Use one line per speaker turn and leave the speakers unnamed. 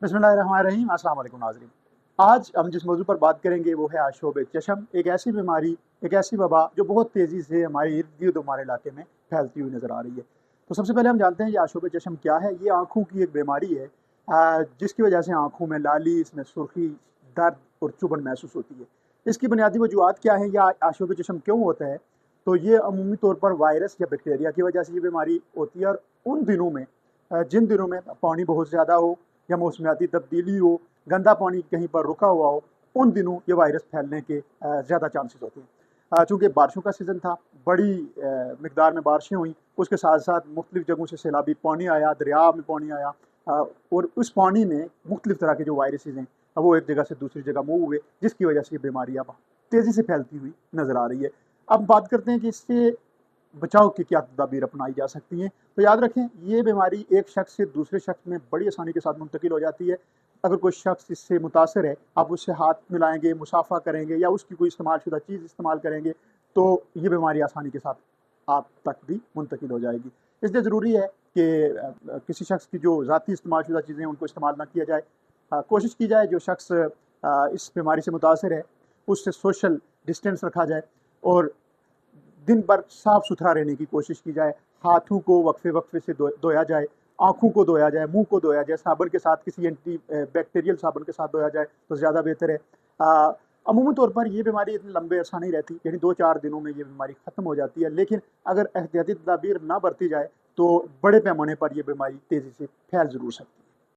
बिस्मिल्लाहिर्रहमानिर्रहीम। अस्सलाम वालेकुम नाज़रीन। आज हम जिस मौजू पर बात करेंगे वो है आशोब चशम। एक ऐसी बीमारी, एक ऐसी वबा जो बहुत तेज़ी से हमारे इर्द गिर्द हमारे इलाके में फैलती हुई नज़र आ रही है। तो सबसे पहले हम जानते हैं ये आशोब चशम क्या है। ये आँखों की एक बीमारी है जिसकी वजह से आँखों में लाली, इसमें सुर्खी, दर्द और चुभन महसूस होती है। इसकी बुनियादी वजूहत क्या है या आशोब चशम क्यों होता है? तो ये अमूमी तौर पर वायरस या बैक्टीरिया की वजह से ये बीमारी होती है। और उन दिनों में जिन दिनों में पानी बहुत ज़्यादा हो या मौसमियाती तब्दीली हो, गंदा पानी कहीं पर रुका हुआ हो, उन दिनों ये वायरस फैलने के ज़्यादा चांसेस होते हैं। चूँकि बारिशों का सीज़न था, बड़ी मिकदार में बारिशें हुई, उसके साथ साथ मुख्तलिफ़ जगहों से सैलाबी पानी आया, दरिया में पानी आया, और उस पानी में मुख्तलिफ़ तरह के जो वायरसेस हैं वो एक जगह से दूसरी जगह मूव हुए, जिसकी वजह से ये बीमारी अब तेज़ी से फैलती हुई नज़र आ रही है। अब बात करते हैं कि इससे बचाव की क्या तदाबीर अपनाई जा सकती हैं। तो याद रखें, ये बीमारी एक शख्स से दूसरे शख्स में बड़ी आसानी के साथ मुंतकिल हो जाती है। अगर कोई शख्स इससे मुतासर है, आप उससे हाथ मिलाएंगे, मुसाफा करेंगे या उसकी कोई इस्तेमाल शुदा चीज़ इस्तेमाल करेंगे, तो ये बीमारी आसानी के साथ आप तक भी मुंतकिल हो जाएगी। इसलिए ज़रूरी है कि किसी शख्स की जो ज़ाती इस्तेमाल शुदा चीज़ें उनको इस्तेमाल ना किया जाए। कोशिश की जाए जो शख्स इस बीमारी से मुतासर है उससे सोशल डिस्टेंस रखा जाए और दिन भर साफ़ सुथरा रहने की कोशिश की जाए। हाथों को वक्फे वक्फे से धोया जाए, आँखों को धोया जाए, मुँह को धोया जाए, साबुन के साथ, किसी एंटी बैक्टीरियल साबुन के साथ धोया जाए तो ज़्यादा बेहतर है। अमूमन तौर पर ये बीमारी इतने लंबे अरसा नहीं रहती, यानी 2-4 दिनों में ये बीमारी ख़त्म हो जाती है। लेकिन अगर एहतियाती तदाबीर ना बरती जाए तो बड़े पैमाने पर ये बीमारी तेज़ी से फैल ज़रूर सकती है।